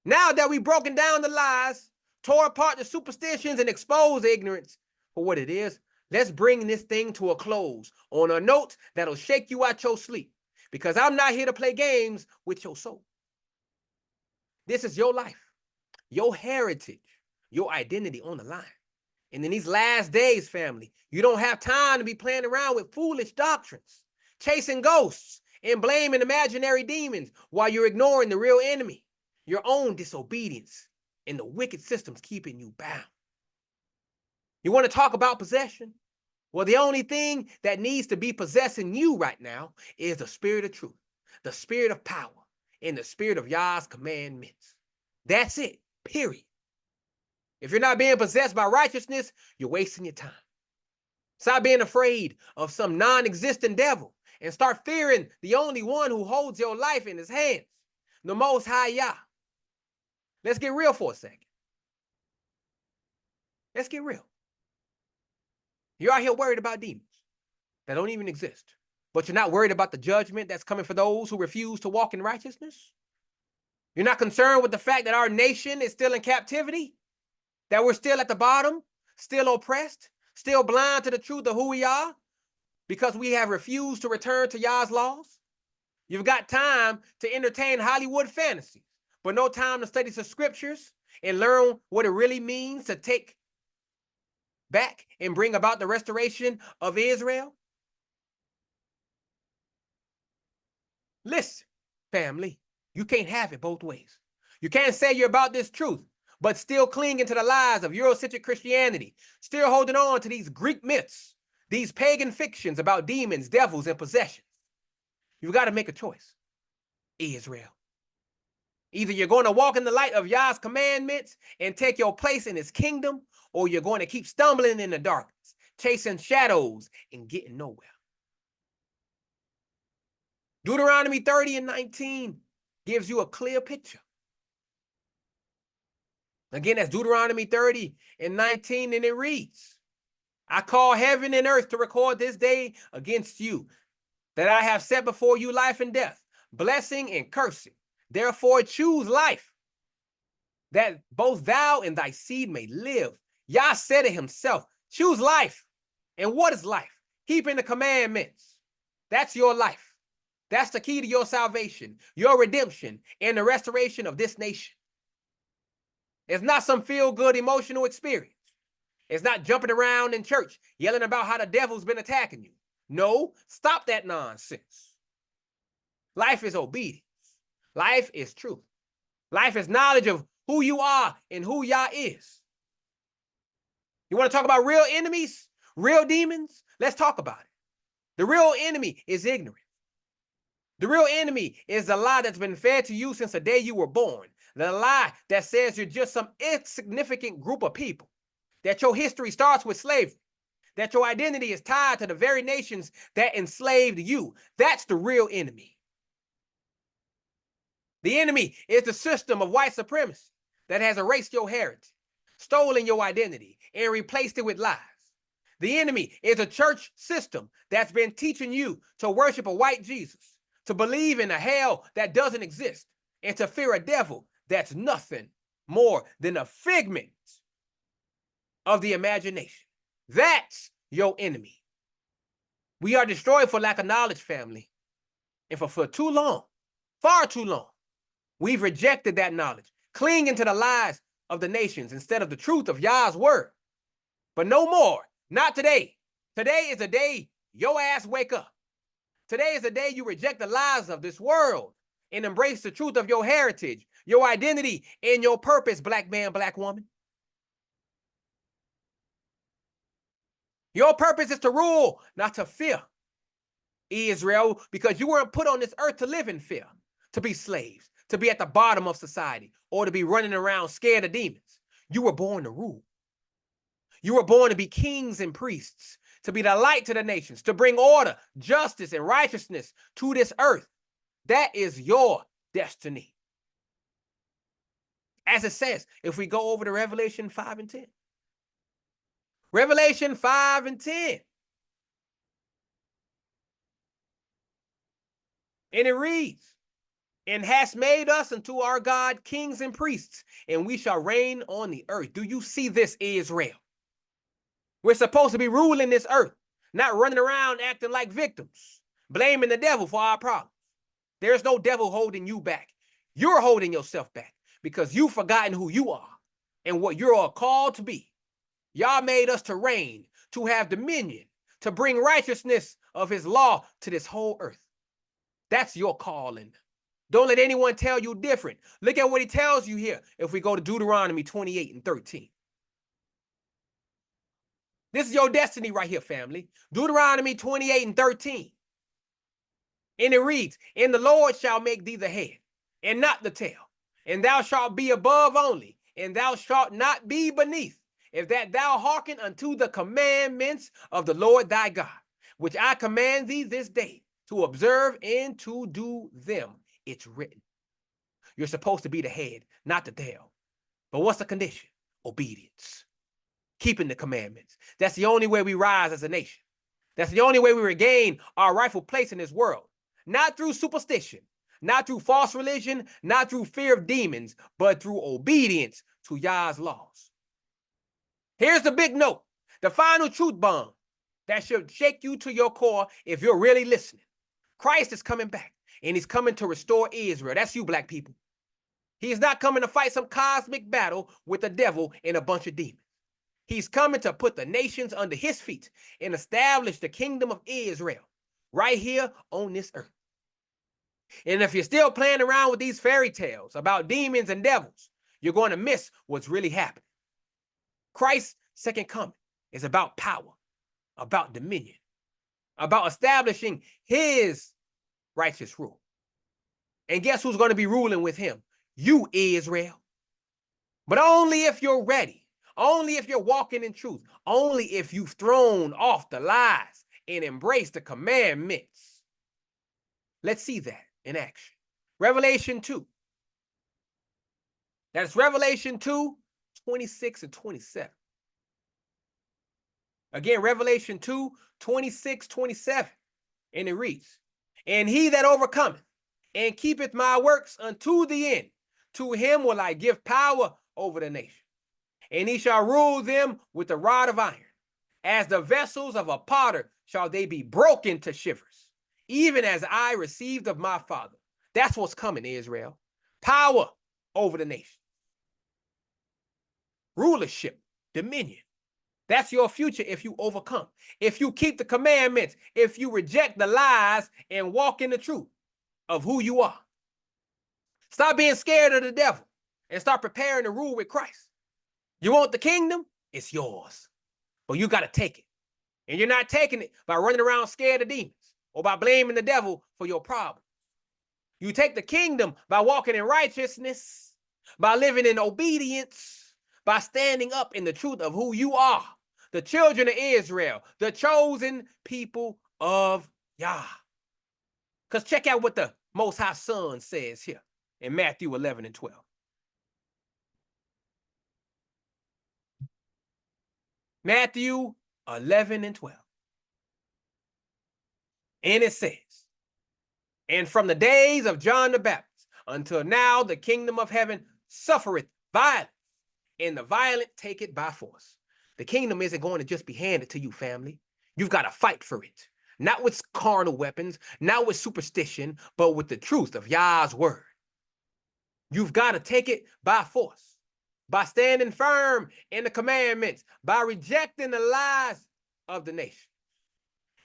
Now that we've broken down the lies, tore apart the superstitions, and exposed ignorance for what it is, let's bring this thing to a close on a note that'll shake you out your sleep. Because I'm not here to play games with your soul. This is your life, your heritage, your identity on the line. And in these last days, family, you don't have time to be playing around with foolish doctrines, chasing ghosts, and blaming imaginary demons while you're ignoring the real enemy, your own disobedience, and the wicked systems keeping you bound. You want to talk about possession? Well, the only thing that needs to be possessing you right now is the spirit of truth, the spirit of power, and the spirit of Yah's commandments. That's it, period. If you're not being possessed by righteousness, you're wasting your time. Stop being afraid of some non-existent devil and start fearing the only one who holds your life in his hands, the Most High Yah. Let's get real for a second. Let's get real. You're out here worried about demons that don't even exist, but you're not worried about the judgment that's coming for those who refuse to walk in righteousness? You're not concerned with the fact that our nation is still in captivity, that we're still at the bottom, still oppressed, still blind to the truth of who we are because we have refused to return to Yah's laws? You've got time to entertain Hollywood fantasies, but no time to study the scriptures and learn what it really means to take back and bring about the restoration of Israel? Listen, family, you can't have it both ways. You can't say you're about this truth, but still clinging to the lies of Eurocentric Christianity, still holding on to these Greek myths, these pagan fictions about demons, devils, and possessions. You've got to make a choice, Israel. Either you're going to walk in the light of Yah's commandments and take your place in his kingdom, or you're going to keep stumbling in the darkness, chasing shadows and getting nowhere. Deuteronomy 30:19 gives you a clear picture. Again, that's Deuteronomy 30:19, and it reads, I call heaven and earth to record this day against you, that I have set before you life and death, blessing and cursing. Therefore choose life, that both thou and thy seed may live. Yah said it himself, choose life. And what is life? Keeping the commandments. That's your life. That's the key to your salvation, your redemption, and the restoration of this nation. It's not some feel-good emotional experience. It's not jumping around in church, yelling about how the devil's been attacking you. No, stop that nonsense. Life is obedience. Life is truth. Life is knowledge of who you are and who Yah is. You want to talk about real enemies, real demons? Let's talk about it. The real enemy is ignorance. The real enemy is the lie that's been fed to you since the day you were born. The lie that says you're just some insignificant group of people, that your history starts with slavery, that your identity is tied to the very nations that enslaved you. That's the real enemy. The enemy is the system of white supremacy that has erased your heritage, stolen your identity, and replaced it with lies. The enemy is a church system that's been teaching you to worship a white Jesus, to believe in a hell that doesn't exist, and to fear a devil that's nothing more than a figment of the imagination. That's your enemy. We are destroyed for lack of knowledge, family. And for too long, far too long, we've rejected that knowledge, clinging to the lies of the nations instead of the truth of Yah's word. But no more, not today. Today is the day your ass wake up. Today is the day you reject the lies of this world and embrace the truth of your heritage, your identity, and your purpose, black man, black woman. Your purpose is to rule, not to fear, Israel, because you weren't put on this earth to live in fear, to be slaves, to be at the bottom of society, or to be running around scared of demons. You were born to rule. You were born to be kings and priests, to be the light to the nations, to bring order, justice, and righteousness to this earth. That is your destiny. As it says, if we go over to Revelation 5 and 10. Revelation 5 and 10. And it reads, and hast made us unto our God kings and priests, and we shall reign on the earth. Do you see this, Israel? We're supposed to be ruling this earth, not running around acting like victims, blaming the devil for our problems. There's no devil holding you back. You're holding yourself back because you've forgotten who you are and what you're called to be. Yah made us to reign, to have dominion, to bring righteousness of his law to this whole earth. That's your calling. Don't let anyone tell you different. Look at what he tells you here. If we go to Deuteronomy 28 and 13. This is your destiny right here, family. Deuteronomy 28 and 13. And it reads, and the Lord shall make thee the head, and not the tail. And thou shalt be above only, and thou shalt not be beneath, if that thou hearken unto the commandments of the Lord thy God, which I command thee this day, to observe and to do them. It's written. You're supposed to be the head, not the tail. But what's the condition? Obedience. Keeping the commandments. That's the only way we rise as a nation. That's the only way we regain our rightful place in this world. Not through superstition, not through false religion, not through fear of demons, but through obedience to Yah's laws. Here's the big note, the final truth bomb that should shake you to your core if you're really listening. Christ is coming back, and he's coming to restore Israel. That's you, black people. He's not coming to fight some cosmic battle with the devil and a bunch of demons. He's coming to put the nations under his feet and establish the kingdom of Israel right here on this earth. And if you're still playing around with these fairy tales about demons and devils, you're going to miss what's really happening. Christ's second coming is about power, about dominion, about establishing his righteous rule. And guess who's going to be ruling with him? You, Israel. But only if you're ready. Only if you're walking in truth. Only if you've thrown off the lies and embraced the commandments. Let's see that in action. Revelation 2. That's Revelation 2, 26 and 27. Again, Revelation 2, 26, 27. And it reads, and he that overcometh and keepeth my works unto the end, to him will I give power over the nation. And he shall rule them with a rod of iron. As the vessels of a potter shall they be broken to shivers, even as I received of my Father. That's what's coming, Israel. Power over the nation. Rulership, dominion. That's your future if you overcome. If you keep the commandments, if you reject the lies and walk in the truth of who you are. Stop being scared of the devil and start preparing to rule with Christ. You want the kingdom? It's yours. But you got to take it. And you're not taking it by running around scared of demons or by blaming the devil for your problem. You take the kingdom by walking in righteousness, by living in obedience, by standing up in the truth of who you are, the children of Israel, the chosen people of Yah. Because check out what the Most High Son says here in Matthew 11 and 12. Matthew 11 and 12. And it says, and from the days of John the Baptist until now, the kingdom of heaven suffereth violence, and the violent take it by force. The kingdom isn't going to just be handed to you, family. You've got to fight for it. Not with carnal weapons, not with superstition, but with the truth of Yah's word. You've got to take it by force, by standing firm in the commandments, by rejecting the lies of the nation,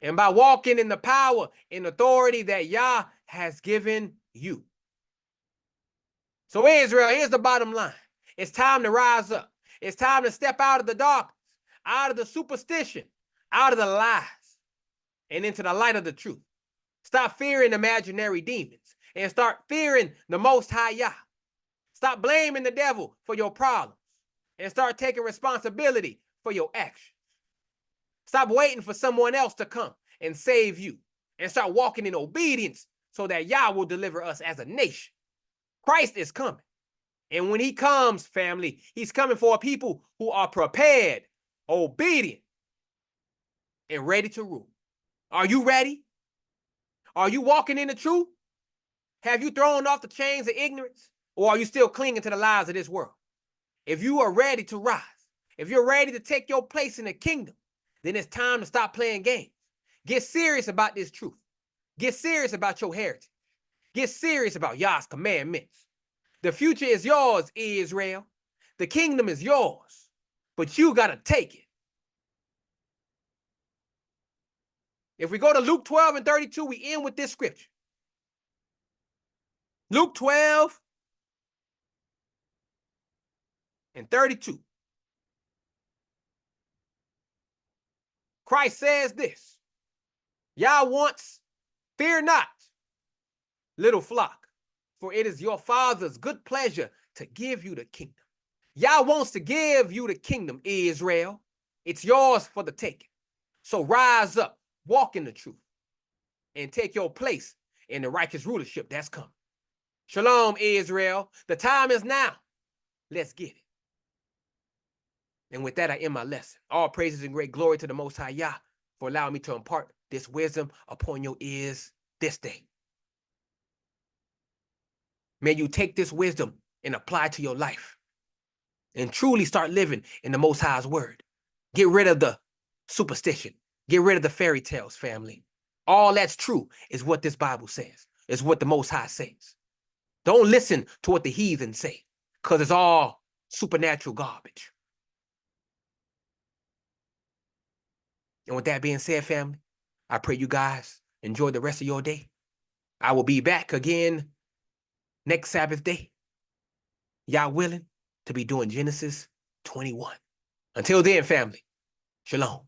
and by walking in the power and authority that Yah has given you. So Israel, here's the bottom line. It's time to rise up. It's time to step out of the darkness, out of the superstition, out of the lies, and into the light of the truth. Stop fearing imaginary demons and start fearing the Most High Yah. Stop blaming the devil for your problems and start taking responsibility for your actions. Stop waiting for someone else to come and save you and start walking in obedience so that Yah will deliver us as a nation. Christ is coming, And when he comes, family, he's coming for a people who are prepared, obedient, and ready to rule. Are you ready? Are you walking in the truth? Have you thrown off the chains of ignorance? Or are you still clinging to the lies of this world? If you are ready to rise, if you're ready to take your place in the kingdom, then it's time to stop playing games. Get serious about this truth. Get serious about your heritage. Get serious about Yah's commandments. The future is yours, Israel. The kingdom is yours, but you got to take it. If we go to Luke 12 and 32, we end with this scripture. Luke 12 and 32. Christ says this, Yah wants, fear not, little flock, for it is your Father's good pleasure to give you the kingdom. Yah wants to give you the kingdom, Israel. It's yours for the taking. So rise up, walk in the truth, and take your place in the righteous rulership that's coming. Shalom, Israel. The time is now. Let's get it. And with that, I end my lesson. All praises and great glory to the Most High Yah for allowing me to impart this wisdom upon your ears this day. May you take this wisdom and apply it to your life and truly start living in the Most High's word. Get rid of the superstition. Get rid of the fairy tales, family. All that's true is what this Bible says. It's what the Most High says. Don't listen to what the heathen say, because it's all supernatural garbage. And with that being said, family, I pray you guys enjoy the rest of your day. I will be back again next Sabbath day, Yah willing, to be doing Genesis 21. Until then, family, shalom.